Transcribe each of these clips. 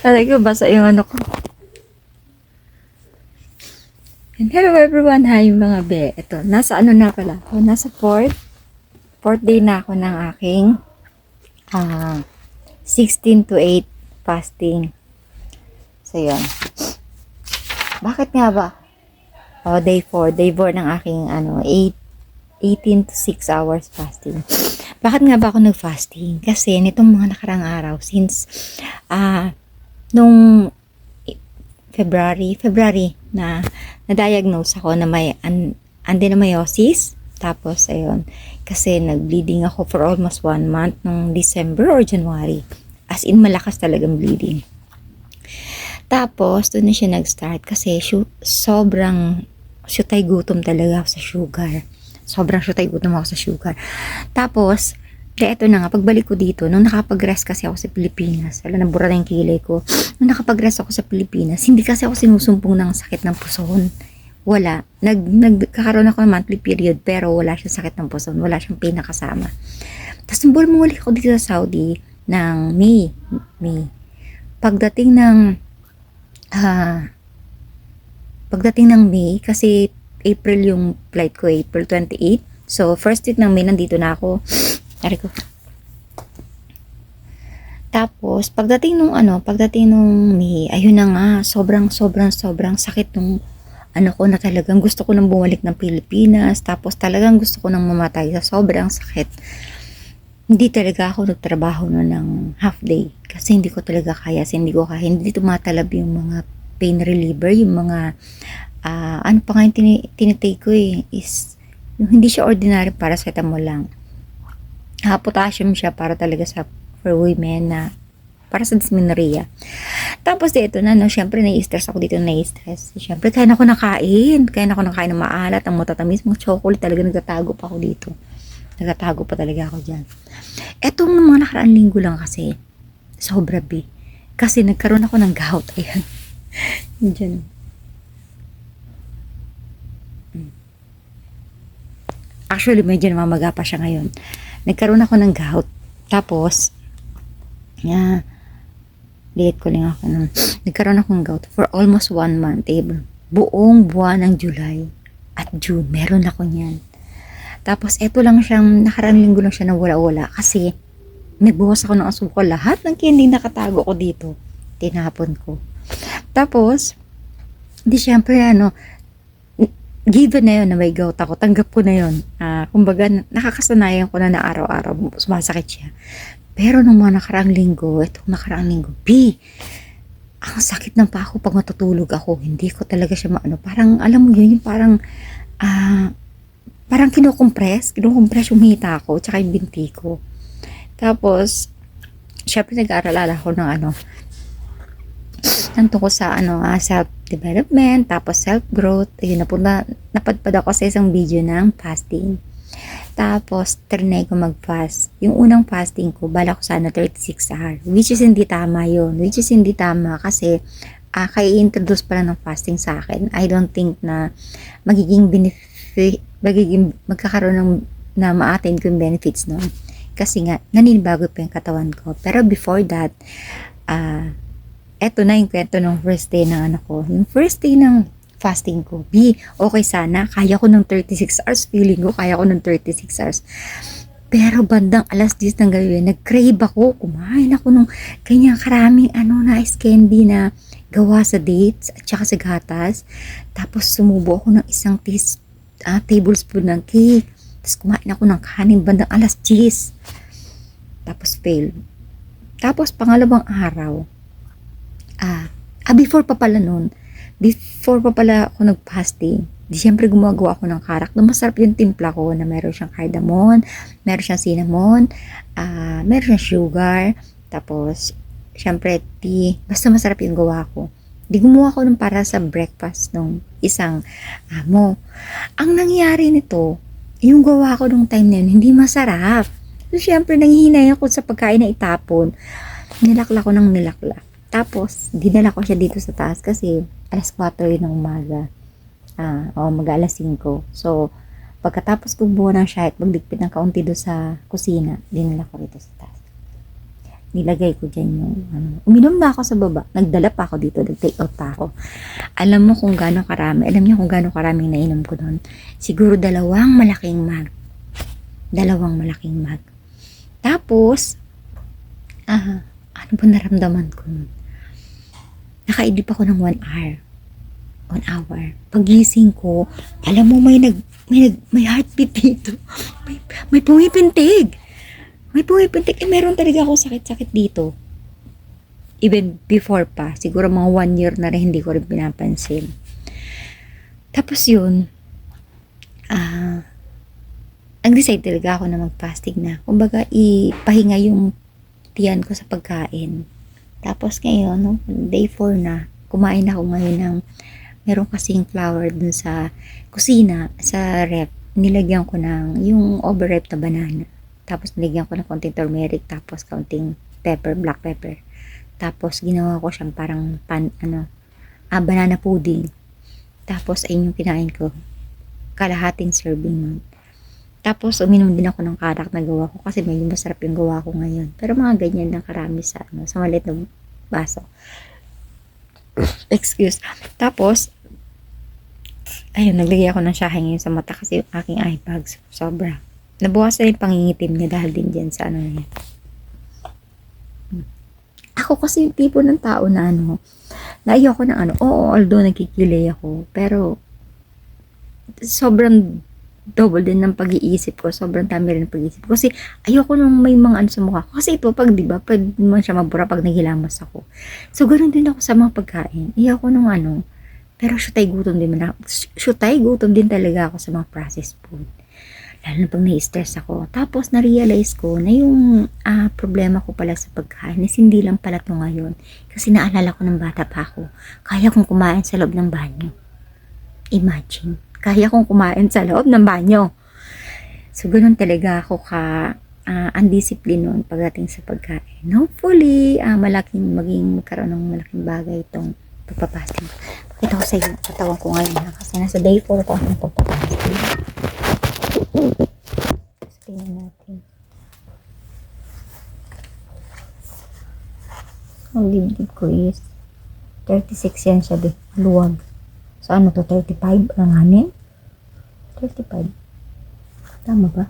Talaga basa yung ano ko. And hello everyone, hi mga be. Ito, nasa ano na pala ako, nasa fourth day na ako ng aking 16 to 8 fasting. So yun. Bakit nga ba? Day 4 ng aking 18 to 6 hours fasting. Bakit nga ba ako nag-fasting? Kasi nitong mga nakarang araw, since nung February na na-diagnose ako na may adenomyosis. Tapos, ayun, kasi nag-bleeding ako for almost 1 month nung December or January. As in, malakas talagang bleeding. Tapos, doon na siya nag-start kasi sobrang syutay gutom talaga ako sa sugar. Sobrang syutay gutom ako sa sugar. Tapos, kaya ito na nga, pagbalik ko dito, nung nakapag-rest kasi ako sa Pilipinas, wala, nabura na yung kilay ko. Nung nakapag-rest ako sa Pilipinas, hindi kasi ako sinusumpong ng sakit ng puson. Wala. Nagkakaroon ako ng monthly period, pero wala siyang sakit ng puson. Wala siyang pain na kasama. Tapos, nung bumalik ako dito sa Saudi, ng May. Pagdating ng May, kasi April yung flight ko, April 28. So, first week ng May, nandito na ako. Tapos, pagdating nung May, ayun na nga, sobrang sakit nung ko na talagang gusto ko nang bumalik ng Pilipinas. Tapos, talagang gusto ko nang mamatay sa sobrang sakit. Hindi talaga ako nagtrabaho ng half day. Kasi hindi ko talaga kaya. Hindi tumatalab yung mga pain reliever, yung mga, ano pa nga yung tinitake ko is, yung hindi siya ordinary paracetamol lang. Potassium siya para talaga for women na para sa dysmenorrhea. Tapos dito na, syempre nai-stress ako dito, Syempre, kaya na ako nakain ng maalat, ang matatamis, mga chocolate, talaga nagtatago pa ako dito. Nagtatago pa talaga ako dyan. Etong mga nakaraang linggo lang kasi, sobra bi. Kasi nagkaroon ako ng gout. Ayan. Dyan. Actually, medyo namamaga pa siya ngayon. Nagkaroon ako ng gout. Tapos, liit ko lang ako. Nagkaroon ako ng gout for almost 1 month. Buong buwan ng July at June, meron ako niyan. Tapos, eto lang siyang, nakarang linggo lang siya na wala-wala. Kasi, nagbuhos ako ng asukal. Lahat ng candy nakatago ko dito, tinapon ko. Tapos, di syempre, given na yun na may gout ako, tanggap ko na yun. Kumbaga, nakakasanayan ko na araw-araw sumasakit siya. Pero nung mga nakaraang linggo, ang sakit ng pa ako pag matutulog ako. Hindi ko talaga siya parang, alam mo yun, yung parang kinukompress yung hita ko, tsaka yung binti ko. Tapos, syempre nag-aaral ako ng tungkol sa self-development, tapos self-growth. Ayun, napadpad ako sa isang video ng fasting. Tapos, trinay ko mag-fast. Yung unang fasting ko, bala ko sana 36 hours. Which is hindi tama yun. Kasi, kaya-introduce pa lang ng fasting sa akin. I don't think na magkakaroon na ma-attain ko yung benefits nun. Kasi nga, naninibago pa yung katawan ko. Pero before that, eto na yung kwento ng first day ng ko. Yung first day ng fasting ko, okay sana, kaya ko ng 36 hours, feeling ko, kaya ko ng 36 hours. Pero bandang alas 10 ng gabi, nag-crave ako, kumain ako ng kanya karaming nice candy na gawa sa dates at saka sa gatas. Tapos sumubo ako ng isang tablespoon ng cake. Tapos kumain ako ng kanin bandang alas 10. Tapos fail. Tapos pangalawang araw, before pa pala ako nag-fasting, di syempre gumagawa ako ng karak. Masarap yung timpla ko na meron siyang cardamom, meron siyang cinnamon, meron siyang sugar, tapos syempre tea. Basta masarap yung gawa ko. Di gumawa ko ng para sa breakfast nung isang amo. Ang nangyari nito, yung gawa ko nung time na yun, hindi masarap. So syempre nanghihinay ako sa pagkain na itapon. Nilakla ko ng nilakla. Tapos, dinala ko siya dito sa taas kasi alas 4 yun ng umaga. Mag-alas 5. So, pagkatapos kong buo ng siya at magligpit ng kaunti doon sa kusina, dinala ko rito sa taas. nilagay ko dyan yung, uminom na ako sa baba, nagdala pa ako dito, nag-take out pa ako. Alam mo kung gaano karami, alam niyo kung gaano karaming nainom ko doon? Siguro dalawang malaking mug. Tapos, ano ba naramdaman ko nun? Nakaidlip ako ng 1 hour. Pagising ko, alam mo may heartbeat dito. May pumipintig. Meron talaga ako sakit-sakit dito. Even before pa, siguro mga 1 year na rin hindi ko rin pinapansin. Tapos yun, nag-decide talaga ako na mag-fasting na. Kumbaga, ipahinga yung tiyan ko sa pagkain. Tapos ngayon, day 4 na, kumain ako ngayon ng, meron kasing flour dun sa kusina, sa rep. Nilagyan ko ng, yung overripe na banana. Tapos nilagyan ko ng konting turmeric, tapos konting black pepper. Tapos ginawa ko siyang parang banana pudding. Tapos ayun yung kinain ko. Kalahating serving nun. Tapos, uminom din ako ng karak na gawa ko kasi medyo masarap yung gawa ko ngayon. Pero mga ganyan lang karami sa maliit na baso. Excuse. Tapos, ayun, naglagay ako ng shahe ngayon sa mata kasi yung aking eye bags. Sobra. Nabukas na yung pangingitim niya dahil din dyan sa na yan. Ako kasi yung tipo ng tao na na ayoko ng oo, although nagkikilay ako, pero sobrang double din ng pag-iisip ko. Sobrang dami rin ng pag-iisip ko. Kasi ayoko nung may mga sa mukha ko. Kasi ito, pag diba, pwede naman siya mabura pag naghilamas ako. So, ganoon din ako sa mga pagkain. Ayoko nung pero syutay gutom din talaga ako sa mga processed food. Lalo na pag nai-stress ako. Tapos, na-realize ko na yung problema ko pala sa pagkain is hindi lang pala ito ngayon. Kasi naalala ko ng bata pa ako. Kaya kong kumain sa loob ng banyo. Imagine. Kaya kong kumain sa loob ng banyo. So, ganun talaga ako undiscipline noon pagdating sa pagkain. Hopefully, magkaroon ng malaking bagay itong pagpapasting. Pakita ko sa iyo, katawan ko ngayon kasi nasa day 4 ko ang pagpapasting. Tingnan natin. Ang dibdib ko is 36 yan siya, luwag. So, 35? Ang 35. Tama ba?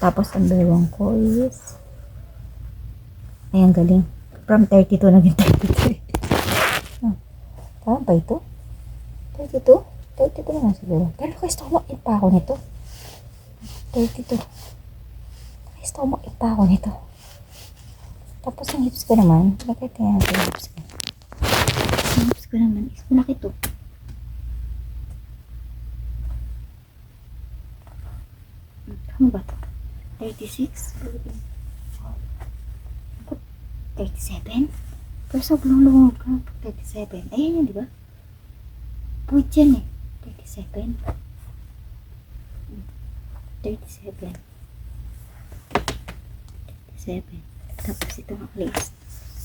Tapos, ang dalawang ko is ayan, galing. From 32 naging 33. Tama ba ito? 32? 32 naman siguro. Pero stomach pa ako nito. 32. Stomach pa ako nito. Tapos, ang hips ko naman. Bakit kaya natin yung hips ko? Hips ko naman is malaki to. Ano ba to? 36? 37? Pero sobrang lumog ka. 37. Ayan yun, di ba? Pwede yan 37. 37. Tapos ito ang list.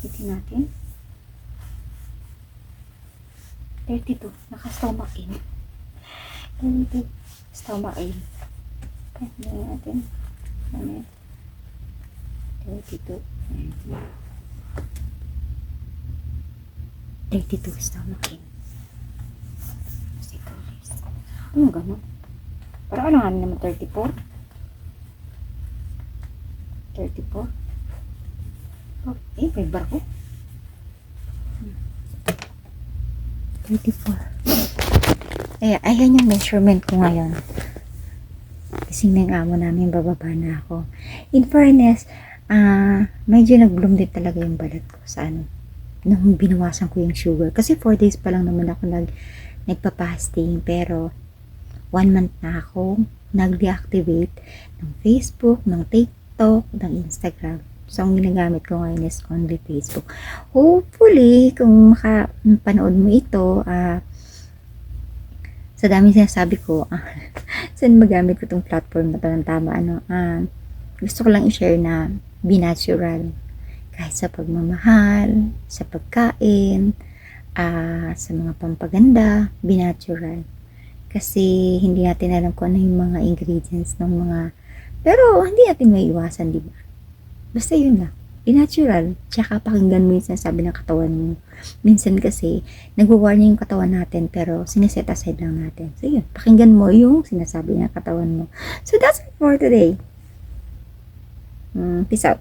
Itin natin. 32. Naka-stomach in. Stomach in. Okay, gawin natin. 32. 32 stomach in. Kasi ito list. Ano gano'n? Parang ano nga naman 34? 34? Oh, may bar ko. 34. Ayan yung measurement ko ngayon. Kasi ng amo namin, bababa na ako. In fairness, medyo nag-bloom din talaga yung balat ko sa nung binawasan ko yung sugar. Kasi 4 days pa lang naman ako nagpa-fasting. Pero, 1 month na ako nag-deactivate ng Facebook, ng TikTok, ng Instagram. So, ang ginagamit ko ngayon is only Facebook. Hopefully, kung makapanood mo ito, sa dami sinasabi ko, saan magamit ko itong platform na ito ng tama, gusto ko lang i-share na be natural. Kahit sa pagmamahal, sa pagkain, sa mga pampaganda, be natural. Kasi, hindi natin alam kung ano yung mga ingredients ng mga, pero hindi natin may iwasan, di ba? Basta yun lang. I-natural. Tsaka pakinggan mo yung sinasabi ng katawan mo. Minsan kasi, nagwa-warning yung katawan natin, pero sineset aside lang natin. So yun, pakinggan mo yung sinasabi ng katawan mo. So that's it for today. Peace out.